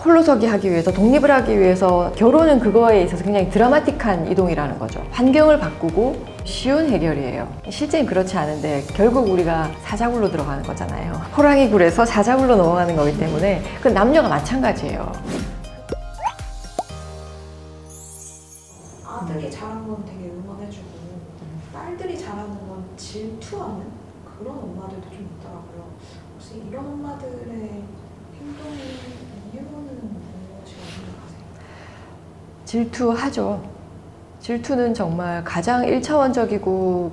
홀로서기 하기 위해서, 독립을 하기 위해서 결혼은 그거에 있어서 굉장히 드라마틱한 이동이라는 거죠. 환경을 바꾸고 쉬운 해결이에요. 실제는 그렇지 않은데 결국 우리가 사자굴로 들어가는 거잖아요. 호랑이 굴에서 사자굴로 넘어가는 거기 때문에 그 남녀가 마찬가지예요. 아들이 잘한 건 되게 응원해주고 딸들이 잘하는 건 질투하는 그런 엄마들도 좀 있더라고요. 혹시 이런 엄마들의 행동의 이유는 무엇이라고 생각하세요? 질투하죠. 질투는 정말 가장 1차원적이고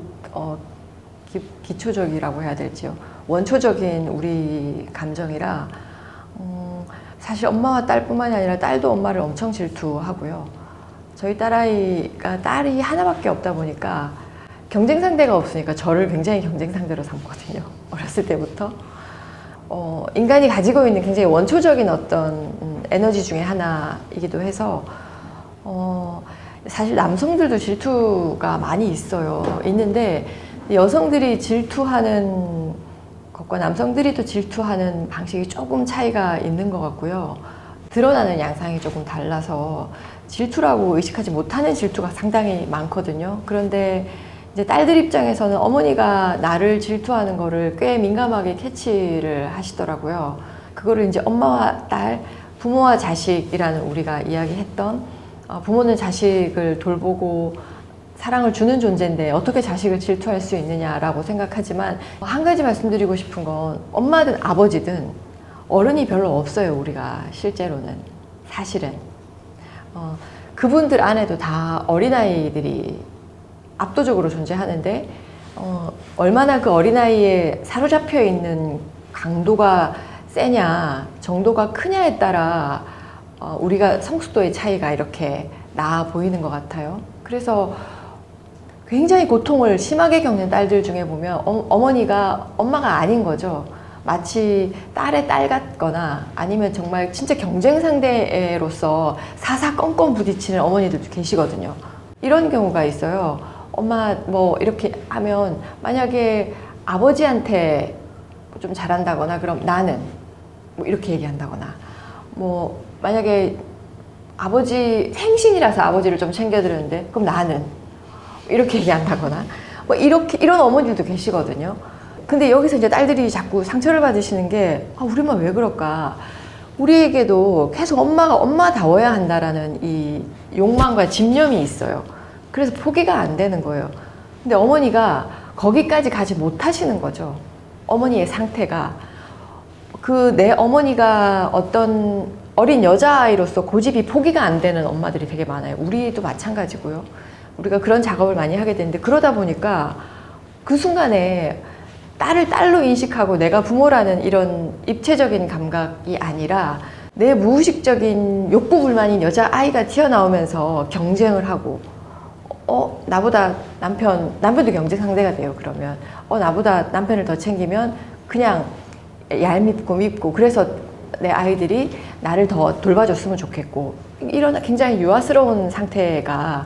기초적이라고 해야 될지요. 원초적인 우리 감정이라 사실 엄마와 딸뿐만이 아니라 딸도 엄마를 엄청 질투하고요. 저희 딸아이가 딸이 하나밖에 없다 보니까 경쟁 상대가 없으니까 저를 굉장히 경쟁 상대로 삼거든요. 어렸을 때부터. 인간이 가지고 있는 굉장히 원초적인 어떤 에너지 중에 하나이기도 해서 사실 남성들도 질투가 많이 있어요. 있는데 여성들이 질투하는 것과 남성들이 또 질투하는 방식이 조금 차이가 있는 것 같고요. 드러나는 양상이 조금 달라서 질투라고 의식하지 못하는 질투가 상당히 많거든요. 그런데 이제 딸들 입장에서는 어머니가 나를 질투하는 거를 꽤 민감하게 캐치를 하시더라고요. 그거를 이제 엄마와 딸, 부모와 자식이라는 우리가 이야기했던 부모는 자식을 돌보고 사랑을 주는 존재인데 어떻게 자식을 질투할 수 있느냐라고 생각하지만 한 가지 말씀드리고 싶은 건 엄마든 아버지든 어른이 별로 없어요. 우리가 실제로는 사실은 그분들 안에도 다 어린아이들이 압도적으로 존재하는데 얼마나 그 어린아이에 사로잡혀 있는 강도가 세냐 정도가 크냐에 따라 우리가 성숙도의 차이가 이렇게 나 보이는 것 같아요. 그래서 굉장히 고통을 심하게 겪는 딸들 중에 보면 어머니가 엄마가 아닌 거죠. 마치 딸의 딸 같거나 아니면 정말 진짜 경쟁 상대로서 사사건건 부딪히는 어머니들도 계시거든요. 이런 경우가 있어요. 엄마 뭐 이렇게 하면 만약에 아버지한테 좀 잘한다거나 그럼 나는 뭐 이렇게 얘기한다거나 뭐 만약에 아버지 생신이라서 아버지를 좀 챙겨드렸는데 그럼 나는 이렇게 얘기한다거나 뭐 이런 어머니들도 계시거든요. 근데 여기서 이제 딸들이 자꾸 상처를 받으시는 게 우리 엄마 왜 그럴까? 우리에게도 계속 엄마가 엄마다워야 한다라는 이 욕망과 집념이 있어요. 그래서 포기가 안 되는 거예요. 근데 어머니가 거기까지 가지 못하시는 거죠. 어머니의 상태가 그 내 어머니가 어떤 어린 여자아이로서 고집이 포기가 안 되는 엄마들이 되게 많아요. 우리도 마찬가지고요. 우리가 그런 작업을 많이 하게 되는데 그러다 보니까 그 순간에 딸을 딸로 인식하고 내가 부모라는 이런 입체적인 감각이 아니라 내 무의식적인 욕구불만인 여자아이가 튀어나오면서 경쟁을 하고 나보다 남편도 경쟁 상대가 돼요. 그러면 나보다 남편을 더 챙기면 그냥 얄밉고 밉고 그래서 내 아이들이 나를 더 돌봐줬으면 좋겠고 이런 굉장히 유아스러운 상태가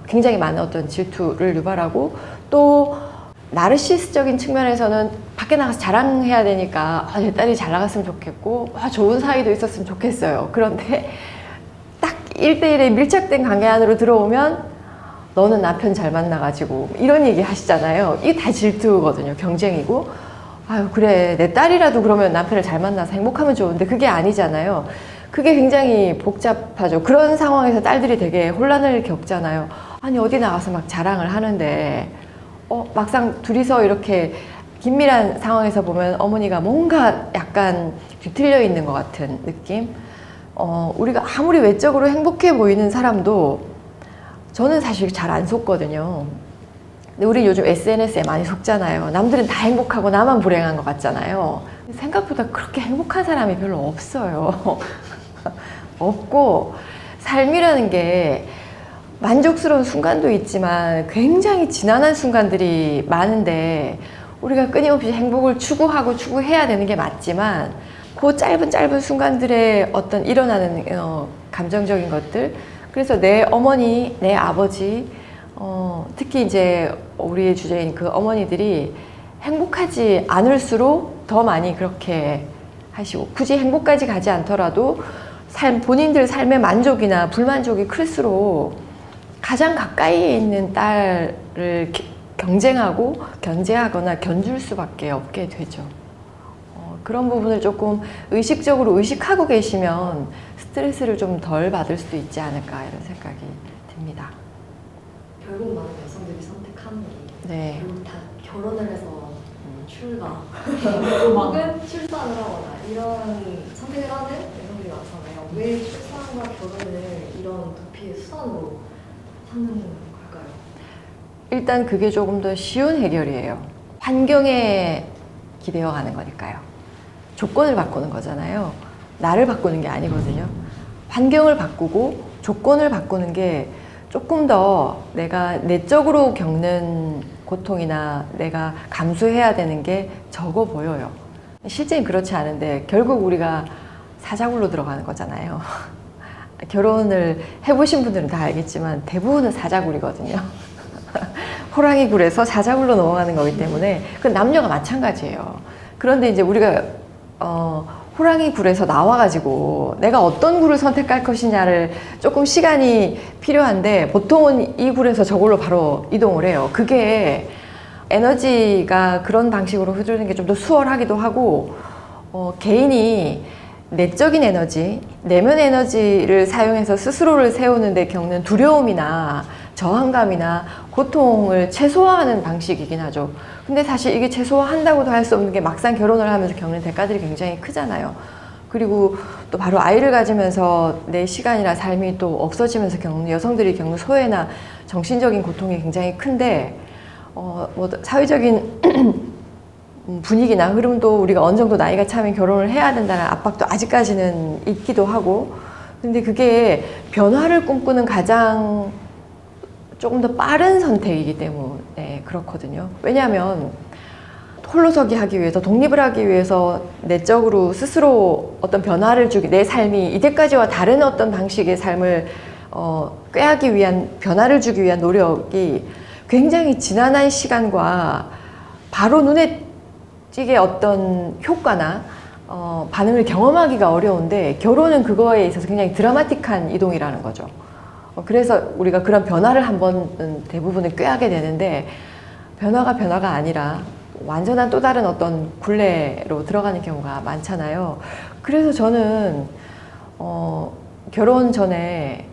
굉장히 많은 어떤 질투를 유발하고 또 나르시스적인 측면에서는 밖에 나가서 자랑해야 되니까 내 딸이 잘 나갔으면 좋겠고 좋은 사이도 있었으면 좋겠어요. 그런데 딱 1대1의 밀착된 관계 안으로 들어오면 너는 남편 잘 만나가지고 이런 얘기 하시잖아요. 이게 다 질투거든요. 경쟁이고 그래 내 딸이라도 그러면 남편을 잘 만나서 행복하면 좋은데 그게 아니잖아요. 그게 굉장히 복잡하죠. 그런 상황에서 딸들이 되게 혼란을 겪잖아요. 아니 어디 나가서 막 자랑을 하는데 막상 둘이서 이렇게 긴밀한 상황에서 보면 어머니가 뭔가 약간 뒤틀려 있는 것 같은 느낌. 우리가 아무리 외적으로 행복해 보이는 사람도 저는 사실 잘 안 속거든요. 근데 우리 요즘 SNS에 많이 속잖아요. 남들은 다 행복하고 나만 불행한 것 같잖아요. 생각보다 그렇게 행복한 사람이 별로 없어요. 없고 삶이라는 게 만족스러운 순간도 있지만 굉장히 지난한 순간들이 많은데 우리가 끊임없이 행복을 추구해야 되는 게 맞지만 그 짧은 순간들의 어떤 일어나는 감정적인 것들 그래서 내 어머니, 내 아버지 특히 이제 우리의 주제인 그 어머니들이 행복하지 않을수록 더 많이 그렇게 하시고 굳이 행복까지 가지 않더라도 본인들 삶의 만족이나 불만족이 클수록 가장 가까이에 있는 딸을 경쟁하고 견제하거나 견줄 수밖에 없게 되죠. 그런 부분을 조금 의식적으로 의식하고 계시면 스트레스를 좀 덜 받을 수도 있지 않을까 이런 생각이 듭니다. 결국 많은 여성들이 선택하는 게 네. 결국 다 결혼을 해서 출가 혹은 출산을 하거나 이런 선택을 하는 여성들이 많잖아요. 왜 출산과 결혼을 이런 도피의 수단으로 삼는 걸까요? 일단 그게 조금 더 쉬운 해결이에요. 환경에 기대어 가는 거니까요. 조건을 바꾸는 거잖아요. 나를 바꾸는 게 아니거든요. 환경을 바꾸고 조건을 바꾸는 게 조금 더 내가 내적으로 겪는 고통이나 내가 감수해야 되는 게 적어 보여요. 실제는 그렇지 않은데 결국 우리가 사자굴로 들어가는 거잖아요. 결혼을 해보신 분들은 다 알겠지만 대부분은 사자굴이거든요. 호랑이 굴에서 사자굴로 넘어가는 거기 때문에 그 남녀가 마찬가지예요. 그런데 이제 우리가 호랑이 굴에서 나와가지고 내가 어떤 굴을 선택할 것이냐를 조금 시간이 필요한데 보통은 이 굴에서 저 굴로 바로 이동을 해요. 그게 에너지가 그런 방식으로 흐르는 게 좀 더 수월하기도 하고 개인이 내적인 에너지, 내면 에너지를 사용해서 스스로를 세우는 데 겪는 두려움이나 저항감이나 고통을 최소화하는 방식이긴 하죠. 근데 사실 이게 최소화한다고도 할 수 없는 게 막상 결혼을 하면서 겪는 대가들이 굉장히 크잖아요. 그리고 또 바로 아이를 가지면서 내 시간이나 삶이 또 없어지면서 겪는 여성들이 겪는 소외나 정신적인 고통이 굉장히 큰데 뭐 사회적인 분위기나 흐름도 우리가 어느 정도 나이가 차면 결혼을 해야 된다는 압박도 아직까지는 있기도 하고, 근데 그게 변화를 꿈꾸는 가장 조금 더 빠른 선택이기 때문에 그렇거든요. 왜냐하면 홀로서기 하기 위해서, 독립을 하기 위해서 내적으로 스스로 어떤 변화를 주기, 내 삶이 이때까지와 다른 어떤 방식의 삶을 꾀하기 위한, 변화를 주기 위한 노력이 굉장히 지난한 시간과 바로 눈에 띄게 어떤 효과나 반응을 경험하기가 어려운데, 결혼은 그거에 있어서 굉장히 드라마틱한 이동이라는 거죠. 그래서 우리가 그런 변화를 한 번은 대부분은 꾀하게 되는데, 변화가 아니라 완전한 또 다른 어떤 굴레로 들어가는 경우가 많잖아요. 그래서 저는 결혼 전에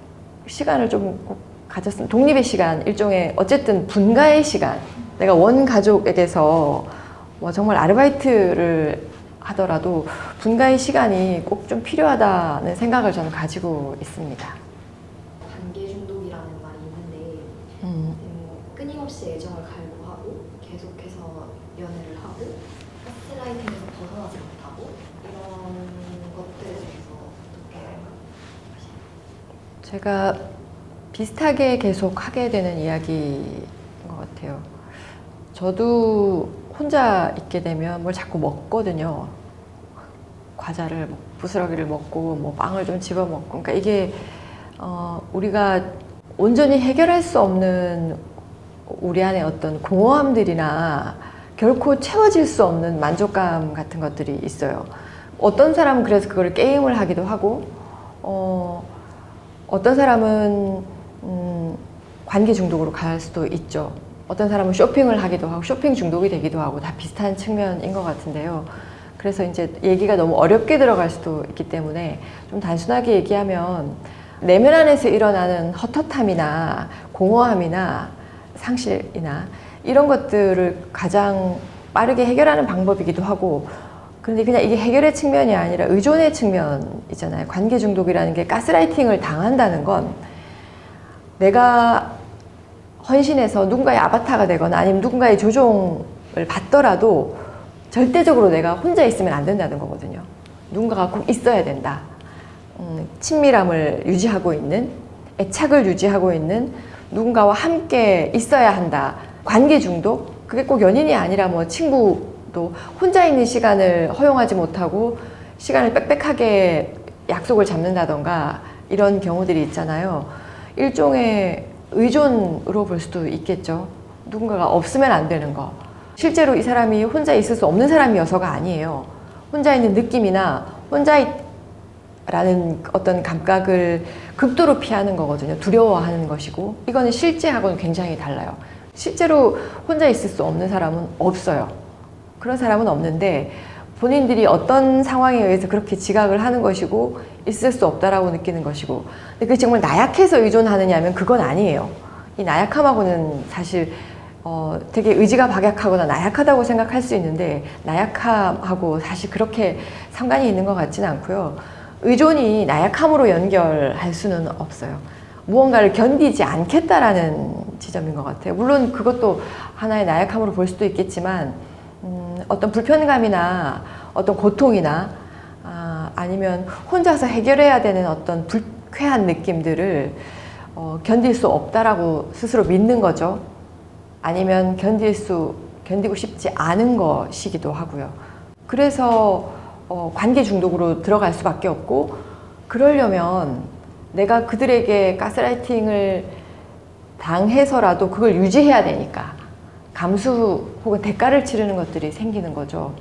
시간을 좀 꼭 가졌으면, 독립의 시간, 일종의 어쨌든 분가의 시간, 내가 원 가족에게서 뭐 정말 아르바이트를 하더라도 분가의 시간이 꼭 좀 필요하다는 생각을 저는 가지고 있습니다. 관계 중독이라는 말이 있는데 끊임없이 애정을 갈구하고 계속해서 연애를 하고 가스라이팅에서 벗어나지 못하고 이런 것들에 대해서 어떻게 생각하시나요? 제가 비슷하게 계속 하게 되는 이야기인 것 같아요. 저도 혼자 있게 되면 뭘 자꾸 먹거든요. 과자를, 부스러기를 먹고, 뭐 빵을 좀 집어 먹고. 그러니까 이게 우리가 온전히 해결할 수 없는 우리 안에 어떤 공허함들이나 결코 채워질 수 없는 만족감 같은 것들이 있어요. 어떤 사람은 그래서 그걸 게임을 하기도 하고, 어떤 사람은 관계 중독으로 갈 수도 있죠. 어떤 사람은 쇼핑을 하기도 하고 쇼핑 중독이 되기도 하고, 다 비슷한 측면인 것 같은데요. 그래서 이제 얘기가 너무 어렵게 들어갈 수도 있기 때문에 좀 단순하게 얘기하면, 내면 안에서 일어나는 헛헛함이나 공허함이나 상실이나 이런 것들을 가장 빠르게 해결하는 방법이기도 하고, 그런데 그냥 이게 해결의 측면이 아니라 의존의 측면이잖아요. 관계 중독이라는 게 가스라이팅을 당한다는 건 내가 헌신해서 누군가의 아바타가 되거나 아니면 누군가의 조종을 받더라도 절대적으로 내가 혼자 있으면 안 된다는 거거든요. 누군가가 꼭 있어야 된다. 친밀함을 유지하고 있는, 애착을 유지하고 있는 누군가와 함께 있어야 한다. 관계 중독? 그게 꼭 연인이 아니라 뭐 친구도 혼자 있는 시간을 허용하지 못하고 시간을 빽빽하게 약속을 잡는다던가 이런 경우들이 있잖아요. 일종의 의존으로 볼 수도 있겠죠. 누군가가 없으면 안 되는 거. 실제로 이 사람이 혼자 있을 수 없는 사람이어서가 아니에요. 혼자 있는 느낌이나 혼자라는 어떤 감각을 극도로 피하는 거거든요. 두려워하는 것이고, 이거는 실제하고는 굉장히 달라요. 실제로 혼자 있을 수 없는 사람은 없어요. 그런 사람은 없는데 본인들이 어떤 상황에 의해서 그렇게 지각을 하는 것이고 있을 수 없다라고 느끼는 것이고, 근데 그게 정말 나약해서 의존하느냐면 그건 아니에요. 이 나약함하고는 사실 되게 의지가 박약하거나 나약하다고 생각할 수 있는데, 나약함하고 사실 그렇게 상관이 있는 것 같지는 않고요. 의존이 나약함으로 연결할 수는 없어요. 무언가를 견디지 않겠다라는 지점인 것 같아요. 물론 그것도 하나의 나약함으로 볼 수도 있겠지만, 어떤 불편감이나 어떤 고통이나 아니면 혼자서 해결해야 되는 어떤 불쾌한 느낌들을 견딜 수 없다라고 스스로 믿는 거죠. 아니면 견디고 싶지 않은 것이기도 하고요. 그래서 관계 중독으로 들어갈 수밖에 없고, 그러려면 내가 그들에게 가스라이팅을 당해서라도 그걸 유지해야 되니까 감수 혹은 대가를 치르는 것들이 생기는 거죠.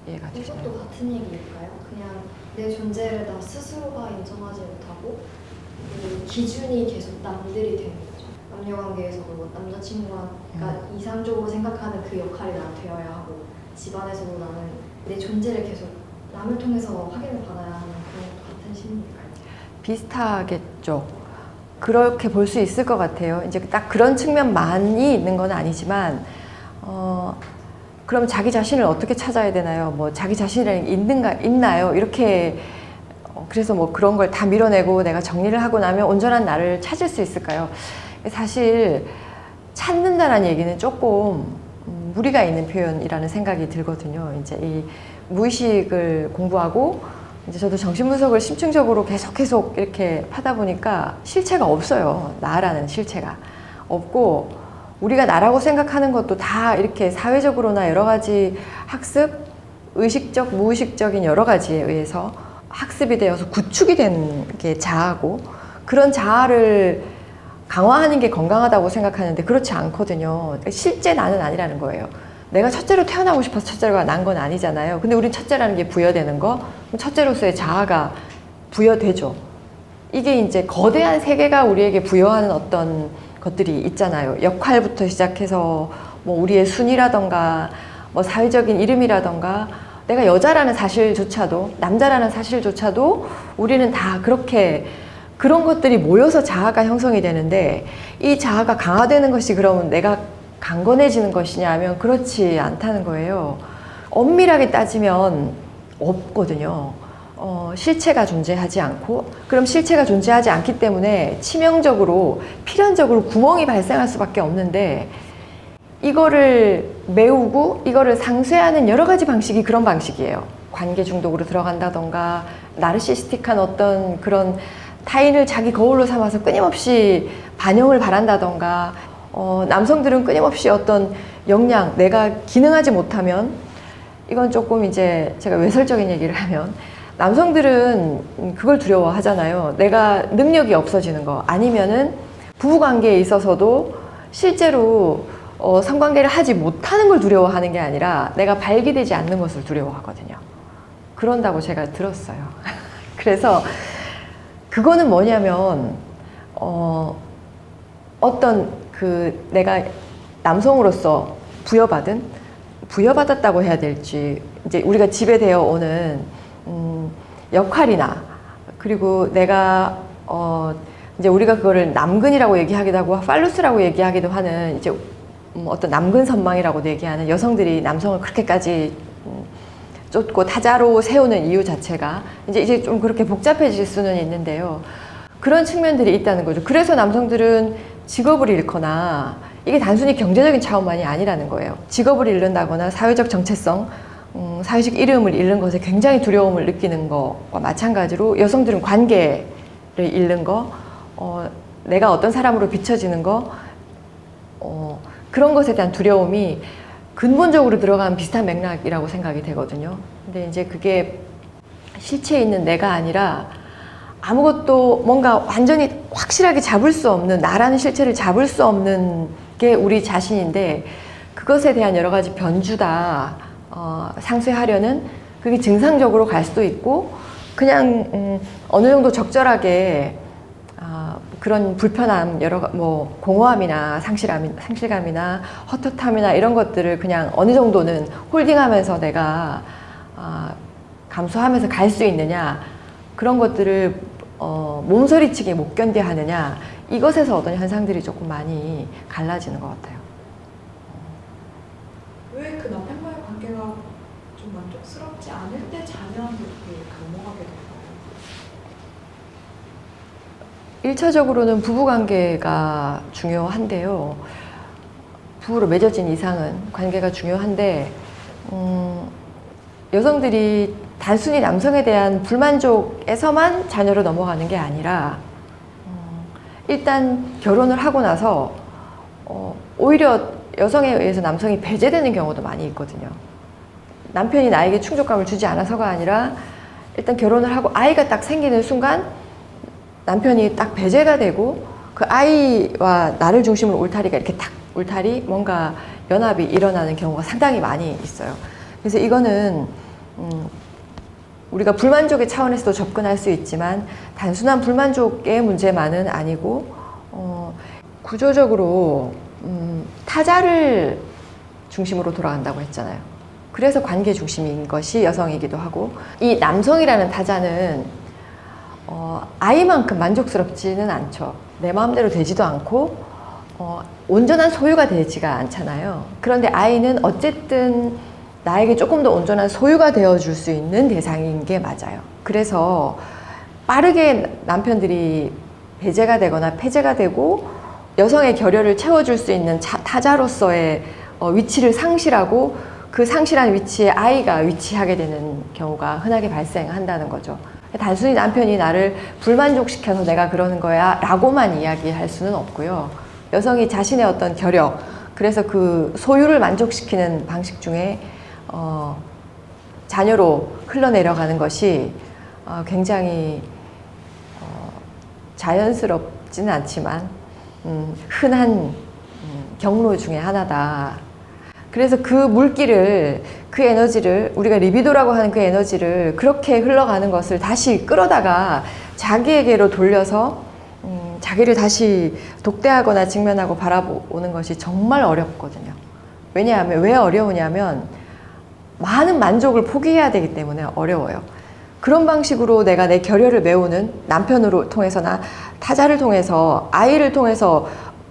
이해가 되시나요? 이것도 같은 얘기일까요? 그냥 내 존재를 나 스스로가 인정하지 못하고 그 기준이 계속 남들이 되는 거죠. 남녀 관계에서도 남자친구가 이상적으로 생각하는 그 역할이 난 되어야 하고, 집안에서도 나는 내 존재를 계속 남을 통해서 확인을 받아야 하는 그런 것도 같은 심리일까요? 비슷하겠죠. 그렇게 볼 수 있을 것 같아요. 이제 딱 그런 측면만이 있는 건 아니지만, 그럼 자기 자신을 어떻게 찾아야 되나요? 뭐 자기 자신이라는 게 있나요? 이렇게 그래서 뭐 그런 걸 다 밀어내고 내가 정리를 하고 나면 온전한 나를 찾을 수 있을까요? 사실 찾는다라는 얘기는 조금 무리가 있는 표현이라는 생각이 들거든요. 이제 이 무의식을 공부하고 이제 저도 정신분석을 심층적으로 계속 이렇게 하다 보니까 실체가 없어요. 나라는 실체가 없고, 우리가 나라고 생각하는 것도 다 이렇게 사회적으로나 여러 가지 학습, 의식적, 무의식적인 여러 가지에 의해서 학습이 되어서 구축이 된 게 자아고, 그런 자아를 강화하는 게 건강하다고 생각하는데 그렇지 않거든요. 실제 나는 아니라는 거예요. 내가 첫째로 태어나고 싶어서 첫째가 난 건 아니잖아요. 근데 우린 첫째라는 게 부여되는 거, 첫째로서의 자아가 부여되죠. 이게 이제 거대한 세계가 우리에게 부여하는 어떤 것들이 있잖아요. 역할부터 시작해서 뭐 우리의 순위라던가 뭐 사회적인 이름이라던가, 내가 여자라는 사실조차도, 남자라는 사실조차도 우리는 다 그렇게 그런 것들이 모여서 자아가 형성이 되는데, 이 자아가 강화되는 것이 그러면 내가 강건해지는 것이냐 하면 그렇지 않다는 거예요. 엄밀하게 따지면 없거든요. 실체가 존재하지 않고, 그럼 실체가 존재하지 않기 때문에 치명적으로, 필연적으로 구멍이 발생할 수밖에 없는데, 이거를 메우고 이거를 상쇄하는 여러 가지 방식이 그런 방식이에요. 관계 중독으로 들어간다던가, 나르시스틱한 어떤 그런 타인을 자기 거울로 삼아서 끊임없이 반영을 바란다던가, 남성들은 끊임없이 어떤 역량, 내가 기능하지 못하면, 이건 조금 이제 제가 외설적인 얘기를 하면, 남성들은 그걸 두려워하잖아요. 내가 능력이 없어지는 거, 아니면은 부부관계에 있어서도 실제로 성관계를 하지 못하는 걸 두려워하는 게 아니라 내가 발기되지 않는 것을 두려워하거든요. 그런다고 제가 들었어요. 그래서 그거는 뭐냐면 어떤 그 내가 남성으로서 부여받았다고 해야 될지, 이제 우리가 지배되어 오는 역할이나, 그리고 내가 이제 우리가 그거를 남근이라고 얘기하기도 하고 팔루스라고 얘기하기도 하는, 이제 어떤 남근 선망이라고도 얘기하는, 여성들이 남성을 그렇게까지 쫓고 타자로 세우는 이유 자체가 이제 좀 그렇게 복잡해질 수는 있는데요. 그런 측면들이 있다는 거죠. 그래서 남성들은 직업을 잃거나, 이게 단순히 경제적인 차원만이 아니라는 거예요. 직업을 잃는다거나 사회적 정체성, 사회적 이름을 잃는 것에 굉장히 두려움을 느끼는 것과 마찬가지로, 여성들은 관계를 잃는 거, 내가 어떤 사람으로 비춰지는 거, 그런 것에 대한 두려움이 근본적으로 들어간 비슷한 맥락이라고 생각이 되거든요. 근데 이제 그게 실체에 있는 내가 아니라, 아무것도 뭔가 완전히 확실하게 잡을 수 없는, 나라는 실체를 잡을 수 없는 게 우리 자신인데, 그것에 대한 여러 가지 변주다 상쇄하려는 그게 증상적으로 갈 수도 있고 그냥 어느 정도 적절하게 그런 불편함, 뭐 공허함이나 상실감이나 헛헛함이나 이런 것들을 그냥 어느 정도는 홀딩하면서 내가 감수하면서 갈 수 있느냐, 그런 것들을 몸서리치게 못 견뎌 하느냐, 이것에서 어떤 현상들이 조금 많이 갈라지는 것 같아요. 왜 그 남편과의 관계가 좀 만족스럽지 않을 때 자녀한테 이렇게 넘어가게 될까요? 1차적으로는 부부관계가 중요한데요. 부부로 맺어진 이상은 관계가 중요한데 여성들이 단순히 남성에 대한 불만족에서만 자녀로 넘어가는 게 아니라 일단 결혼을 하고 나서 오히려 여성에 의해서 남성이 배제되는 경우도 많이 있거든요. 남편이 나에게 충족감을 주지 않아서가 아니라 일단 결혼을 하고 아이가 딱 생기는 순간 남편이 딱 배제가 되고 그 아이와 나를 중심으로 울타리 뭔가 연합이 일어나는 경우가 상당히 많이 있어요. 그래서 이거는 우리가 불만족의 차원에서도 접근할 수 있지만 단순한 불만족의 문제만은 아니고 구조적으로 타자를 중심으로 돌아간다고 했잖아요. 그래서 관계 중심인 것이 여성이기도 하고, 이 남성이라는 타자는 아이만큼 만족스럽지는 않죠. 내 마음대로 되지도 않고 온전한 소유가 되지가 않잖아요. 그런데 아이는 어쨌든 나에게 조금 더 온전한 소유가 되어줄 수 있는 대상인 게 맞아요. 그래서 빠르게 남편들이 배제가 되거나 폐제가 되고 여성의 결여를 채워줄 수 있는 타자로서의 위치를 상실하고 그 상실한 위치에 아이가 위치하게 되는 경우가 흔하게 발생한다는 거죠. 단순히 남편이 나를 불만족시켜서 내가 그러는 거야 라고만 이야기할 수는 없고요. 여성이 자신의 어떤 결여, 그래서 그 소유를 만족시키는 방식 중에 자녀로 흘러내려가는 것이 굉장히 자연스럽지는 않지만 흔한 경로 중에 하나다. 그래서 그 물기를, 그 에너지를, 우리가 리비도라고 하는 그 에너지를 그렇게 흘러가는 것을 다시 끌어다가 자기에게로 돌려서 자기를 다시 독대하거나 직면하고 바라보는 것이 정말 어렵거든요. 왜냐하면, 왜 어려우냐면 많은 만족을 포기해야 되기 때문에 어려워요. 그런 방식으로 내가 내 결여를 메우는 남편으로 통해서나 타자를 통해서 아이를 통해서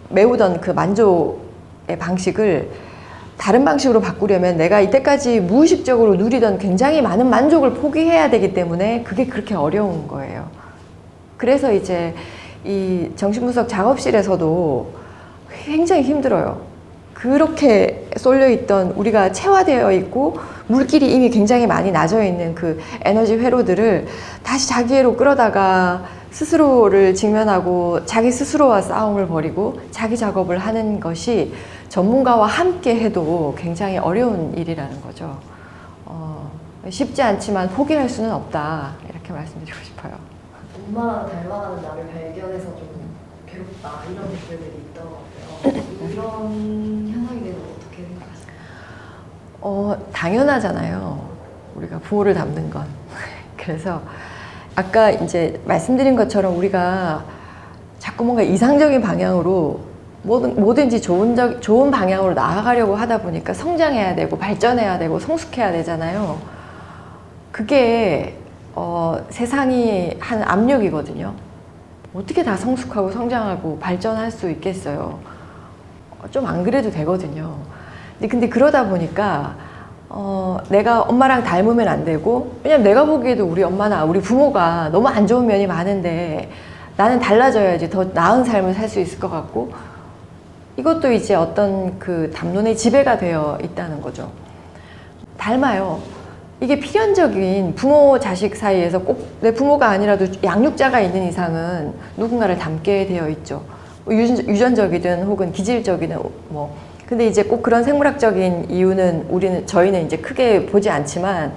메우던 그 만족의 방식을 다른 방식으로 바꾸려면 내가 이때까지 무의식적으로 누리던 굉장히 많은 만족을 포기해야 되기 때문에 그게 그렇게 어려운 거예요. 그래서 이제 이 정신분석 작업실에서도 굉장히 힘들어요. 그렇게 쏠려있던, 우리가 체화되어 있고 물길이 이미 굉장히 많이 낮아 있는 그 에너지 회로들을 다시 자기애로 끌어다가 스스로를 직면하고 자기 스스로와 싸움을 벌이고 자기 작업을 하는 것이 전문가와 함께 해도 굉장히 어려운 일이라는 거죠. 쉽지 않지만 포기할 수는 없다, 이렇게 말씀드리고 싶어요. 엄마랑 닮아가는 나를 발견해서 좀 괴롭다 이런 댓글들이 있더라고요. 이런 현상에 대해서 어떻게 생각하세요? 당연하잖아요. 우리가 부모를 닮는 건. 그래서 아까 이제 말씀드린 것처럼 우리가 자꾸 뭔가 이상적인 방향으로 뭐든지 좋은 방향으로 나아가려고 하다 보니까 성장해야 되고 발전해야 되고 성숙해야 되잖아요. 그게 세상이 한 압력이거든요. 어떻게 다 성숙하고 성장하고 발전할 수 있겠어요. 좀 안 그래도 되거든요. 근데 그러다 보니까 내가 엄마랑 닮으면 안 되고, 왜냐면 내가 보기에도 우리 엄마나 우리 부모가 너무 안 좋은 면이 많은데 나는 달라져야지 더 나은 삶을 살 수 있을 것 같고, 이것도 이제 어떤 그 담론의 지배가 되어 있다는 거죠. 닮아요. 이게 필연적인 부모 자식 사이에서 꼭 내 부모가 아니라도 양육자가 있는 이상은 누군가를 닮게 되어 있죠. 유전적이든 혹은 기질적이든 뭐. 근데 이제 꼭 그런 생물학적인 이유는 저희는 이제 크게 보지 않지만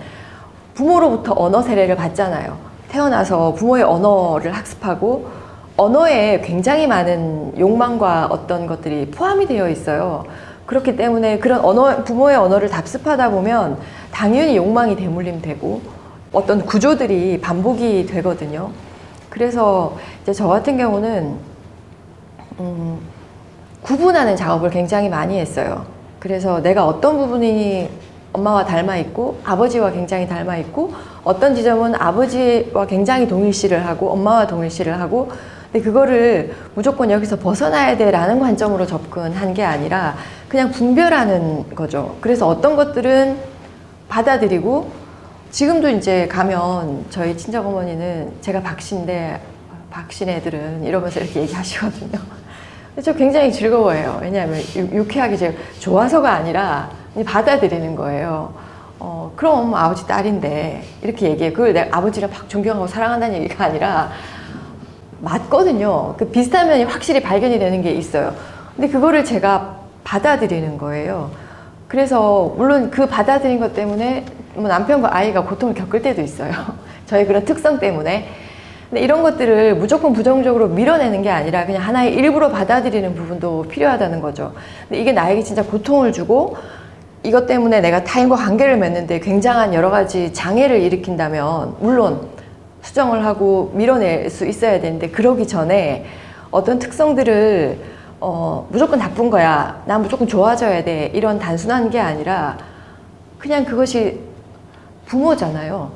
부모로부터 언어 세례를 받잖아요. 태어나서 부모의 언어를 학습하고 언어에 굉장히 많은 욕망과 어떤 것들이 포함이 되어 있어요. 그렇기 때문에 그런 언어, 부모의 언어를 답습하다 보면 당연히 욕망이 대물림되고 어떤 구조들이 반복이 되거든요. 그래서 이제 저 같은 경우는 구분하는 작업을 굉장히 많이 했어요. 그래서 내가 어떤 부분이 엄마와 닮아 있고 아버지와 굉장히 닮아 있고 어떤 지점은 아버지와 굉장히 동일시를 하고 엄마와 동일시를 하고 근데 그거를 무조건 여기서 벗어나야 돼라는 관점으로 접근한 게 아니라 그냥 분별하는 거죠. 그래서 어떤 것들은 받아들이고 지금도 이제 가면 저희 친정 어머니는 제가 박씨인데 박씨 애들은 이러면서 이렇게 얘기하시거든요. 근데 저 굉장히 즐거워해요. 왜냐하면 유쾌하게 제가 좋아서가 아니라 받아들이는 거예요. 그럼 아버지 딸인데 이렇게 얘기해. 그걸 내가 아버지를 막 존경하고 사랑한다는 얘기가 아니라 맞거든요. 그 비슷한 면이 확실히 발견이 되는 게 있어요. 근데 그거를 제가 받아들이는 거예요. 그래서 물론 그 받아들인 것 때문에 뭐 남편과 아이가 고통을 겪을 때도 있어요. 저희 그런 특성 때문에. 근데 이런 것들을 무조건 부정적으로 밀어내는 게 아니라 그냥 하나의 일부로 받아들이는 부분도 필요하다는 거죠. 근데 이게 나에게 진짜 고통을 주고 이것 때문에 내가 타인과 관계를 맺는데 굉장한 여러 가지 장애를 일으킨다면 물론 수정을 하고 밀어낼 수 있어야 되는데 그러기 전에 어떤 특성들을 무조건 나쁜 거야. 난 무조건 좋아져야 돼. 이런 단순한 게 아니라 그냥 그것이 부모잖아요.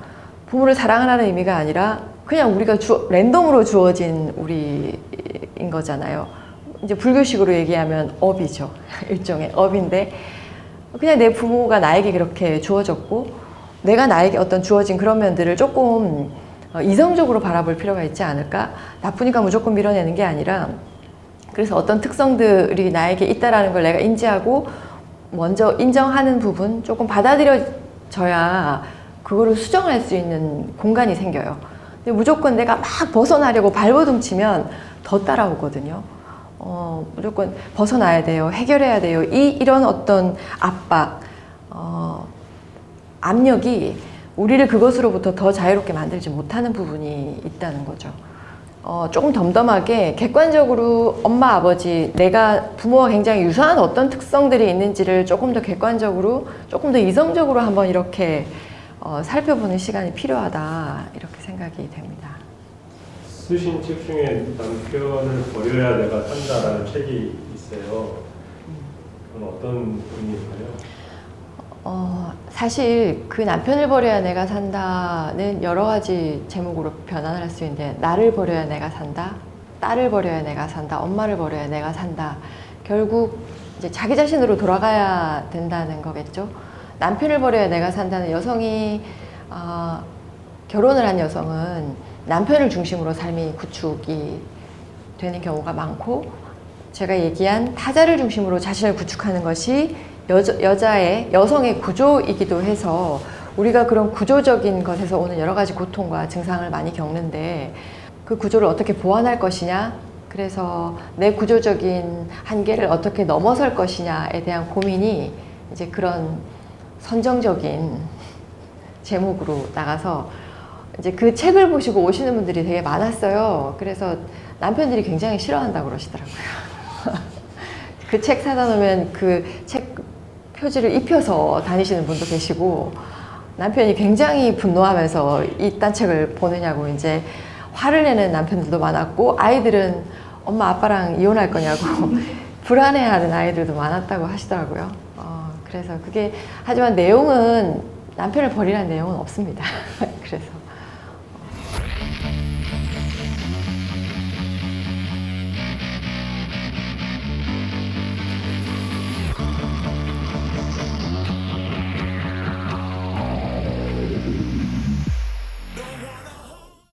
부모를 사랑하라는 의미가 아니라 그냥 우리가 랜덤으로 주어진 우리인 거잖아요. 이제 불교식으로 얘기하면 업이죠. 일종의 업인데 그냥 내 부모가 나에게 그렇게 주어졌고 내가 나에게 어떤 주어진 그런 면들을 조금 이성적으로 바라볼 필요가 있지 않을까? 나쁘니까 무조건 밀어내는 게 아니라 그래서 어떤 특성들이 나에게 있다라는 걸 내가 인지하고 먼저 인정하는 부분 조금 받아들여져야 그거를 수정할 수 있는 공간이 생겨요. 근데 무조건 내가 막 벗어나려고 발버둥치면 더 따라오거든요. 무조건 벗어나야 돼요. 해결해야 돼요. 이런 어떤 압박, 압력이 우리를 그것으로부터 더 자유롭게 만들지 못하는 부분이 있다는 거죠. 조금 덤덤하게 객관적으로 엄마, 아버지, 내가 부모와 굉장히 유사한 어떤 특성들이 있는지를 조금 더 객관적으로, 조금 더 이성적으로 한번 이렇게 살펴보는 시간이 필요하다 이렇게 생각이 됩니다. 쓰신 책 중에 남편을 버려야 내가 산다라는 책이 있어요. 그건 어떤 의미인가요? 사실 그 남편을 버려야 내가 산다는 여러 가지 제목으로 변환할 수 있는데 나를 버려야 내가 산다, 딸을 버려야 내가 산다, 엄마를 버려야 내가 산다. 결국 이제 자기 자신으로 돌아가야 된다는 거겠죠. 남편을 버려야 내가 산다는 여성이 결혼을 한 여성은 남편을 중심으로 삶이 구축이 되는 경우가 많고 제가 얘기한 타자를 중심으로 자신을 구축하는 것이 여성의 구조이기도 해서 우리가 그런 구조적인 것에서 오는 여러 가지 고통과 증상을 많이 겪는데 그 구조를 어떻게 보완할 것이냐, 그래서 내 구조적인 한계를 어떻게 넘어설 것이냐에 대한 고민이 이제 그런 선정적인 제목으로 나가서 이제 그 책을 보시고 오시는 분들이 되게 많았어요. 그래서 남편들이 굉장히 싫어한다고 그러시더라고요. 그 책 사다 놓으면 그 책 표지를 입혀서 다니시는 분도 계시고 남편이 굉장히 분노하면서 이딴 책을 보느냐고 이제 화를 내는 남편들도 많았고 아이들은 엄마 아빠랑 이혼할 거냐고 불안해하는 아이들도 많았다고 하시더라고요. 그래서 그게 하지만 내용은 남편을 버리라는 내용은 없습니다. 그래서